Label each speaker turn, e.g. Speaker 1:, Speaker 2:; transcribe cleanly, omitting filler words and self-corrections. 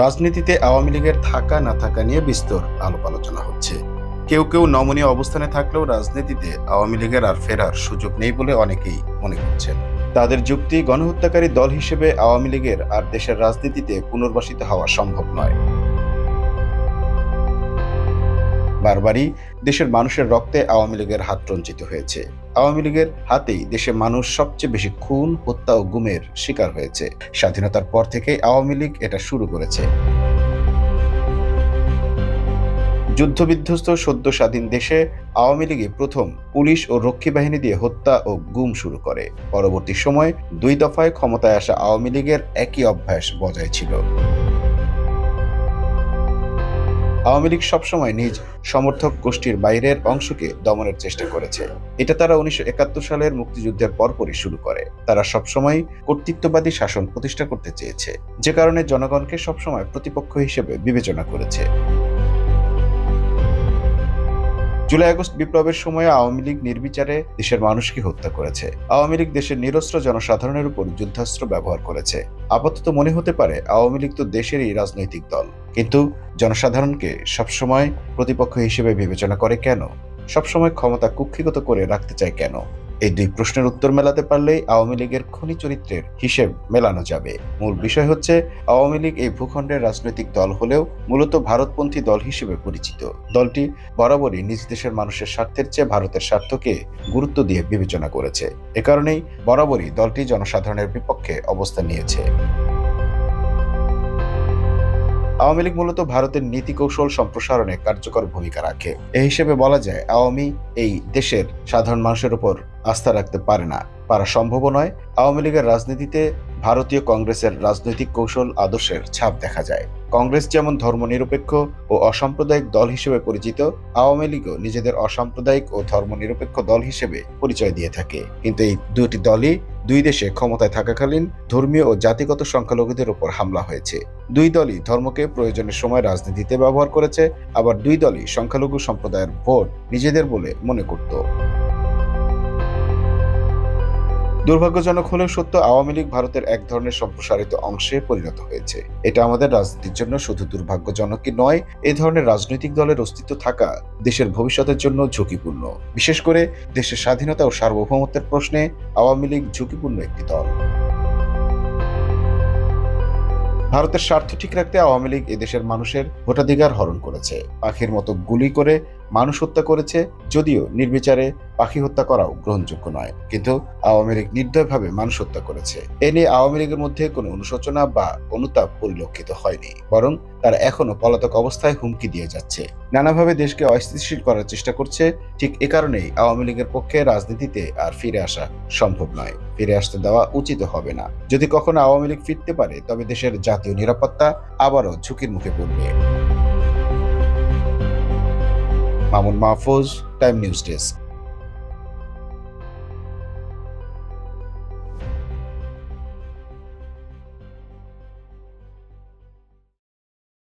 Speaker 1: রাজনীতিতে আওয়ামী লীগের থাকা না থাকা নিয়ে বিস্তর আলাপ আলোচনা হচ্ছে। কেউ কেউ নমনীয় অবস্থানে থাকলেও রাজনীতিতে আওয়ামী লীগের আর ফেরার সুযোগ নেই বলে অনেকেই মনে করছেন। তাদের যুক্তি, গণহত্যাকারী দল হিসেবে আওয়ামী লীগের আর দেশের রাজনীতিতে পুনর্বাসিত হওয়া সম্ভব নয়। বারবারই দেশের মানুষের রক্তে আওয়ামী লীগের হাত রঞ্জিত হয়েছে। আওয়ামী লীগের হাতেই দেশে মানুষ সবচেয়ে বেশি খুন, হত্যা ও গুমের শিকার হয়েছে। স্বাধীনতার পর থেকেই আওয়ামী লীগ এটা শুরু করেছে। যুদ্ধবিধ্বস্ত সদ্য স্বাধীন দেশে আওয়ামী লীগই প্রথম পুলিশ ও রক্ষী বাহিনী দিয়ে হত্যা ও গুম শুরু করে। পরবর্তী সময়ে দুই দফায় ক্ষমতায় আসা আওয়ামী লীগের একই অভ্যাস বজায় ছিল। আওয়ামী লীগ সবসময় নিজ সমর্থক গোষ্ঠীর বাইরের অংশকে দমনের চেষ্টা করেছে। এটা তারা 1971 সালের মুক্তিযুদ্ধের পরপরই শুরু করে। তারা সবসময় কর্তৃত্ববাদী শাসন প্রতিষ্ঠা করতে চেয়েছে, যে কারণে জনগণকে সবসময় প্রতিপক্ষ হিসেবে বিবেচনা করেছে। জুলাই আগস্ট বিপ্লবের সময় আওয়ামী লীগ নির্বিচারে দেশের মানুষকে হত্যা করেছে। আওয়ামী লীগ দেশের নিরস্ত্র জনসাধারণের উপর যুদ্ধাস্ত্র ব্যবহার করেছে। আপাতত মনে হতে পারে আওয়ামী লীগ তো দেশেরই রাজনৈতিক দল, কিন্তু জনসাধারণকে সবসময় প্রতিপক্ষ হিসেবে বিবেচনা করে কেন? সবসময় ক্ষমতা কুক্ষিগত করে রাখতে চায় কেন? এই দুই প্রশ্নের উত্তর মেলাতে পারলেই আওয়ামী লীগের খনি চরিত্রের হিসেব মেলানো যাবে। মূল বিষয় হচ্ছে, আওয়ামী লীগ এই ভূখণ্ডের রাজনৈতিক দল হলেও মূলত ভারতপন্থী দল হিসেবে পরিচিত। দলটি বরাবরই নিজ দেশের মানুষের স্বার্থের চেয়ে ভারতের স্বার্থকে গুরুত্ব দিয়ে বিবেচনা করেছে। এ কারণেই বরাবরই দলটি জনসাধারণের বিপক্ষে অবস্থান নিয়েছে। আওয়ামী লীগ মূলত ভারতের নীতি কৌশল সম্প্রসারণে কার্যকর ভূমিকা রাখে। এই হিসেবে বলা যায়, আওয়ামী এই দেশের সাধারণ মানুষের উপর আস্থা রাখতে পারে না, পারা সম্ভবও নয়। আওয়ামী লীগের রাজনীতিতে ভারতীয় কংগ্রেসের রাজনৈতিক কৌশল আদর্শের ছাপ দেখা যায়। কংগ্রেস যেমন ধর্মনিরপেক্ষ ও অসাম্প্রদায়িক দল হিসেবে পরিচিত, আওয়ামী লীগও নিজেদের অসাম্প্রদায়িক ও ধর্মনিরপেক্ষ দল হিসেবে পরিচয় দিয়ে থাকে। কিন্তু এই দুটি দলই দুই দেশে ক্ষমতায় থাকাকালীন ধর্মীয় ও জাতিগত সংখ্যালঘুদের উপর হামলা হয়েছে। দুই দলই ধর্মকে প্রয়োজনের সময় রাজনীতিতে ব্যবহার করেছে, আবার দুই দলই সংখ্যালঘু সম্প্রদায়ের ভোট নিজেদের বলে মনে করত। দুর্ভাগ্যজনক হলেও সত্য, আওয়ামী লীগ ভারতের এক ধরনের সম্প্রসারিত অংশে পরিণত হয়েছে। এটা আমাদের রাজনীতির জন্য শুধু দুর্ভাগ্যজনকই নয়, এই ধরনের রাজনৈতিক দলের অস্তিত্ব থাকা দেশের ভবিষ্যতের জন্য ঝুঁকিপূর্ণ। বিশেষ করে দেশের স্বাধীনতা ও সার্বভৌমত্বের প্রশ্নে আওয়ামী লীগ ঝুঁকিপূর্ণ একটি দল। ভারতের স্বার্থ ঠিক রাখতে আওয়ামী লীগ এদেশের মানুষের ভোটাধিকার হরণ করেছে, পাখির মতো গুলি করে মানুষ হত্যা করেছে। যদিও নির্বিচারে পাখি হত্যা করাও গ্রহণযোগ্য নয়, কিন্তু আওয়ামী লীগ নির্দয়ভাবে মানুষ হত্যা করেছে। এ নিয়ে আওয়ামী লীগের মধ্যে কোনো অনুশোচনা বা অনুতাপ পরিলক্ষিত হয়নি, বরং তারা এখনো পলাতক অবস্থায় হুমকি দিয়ে যাচ্ছে, নানাভাবে দেশকে অস্থিতিশীল করার চেষ্টা করছে। ঠিক এ কারণেই আওয়ামী লীগের পক্ষে রাজনীতিতে আর ফিরে আসা সম্ভব নয়, ফিরে আসতে দেওয়া উচিত হবে না। যদি কখনো আওয়ামী লীগ ফিরতে পারে, তবে দেশের জাতীয় নিরাপত্তা আবারও ঝুঁকির মুখে পড়বে। Mamun Mahfuz, time news desk.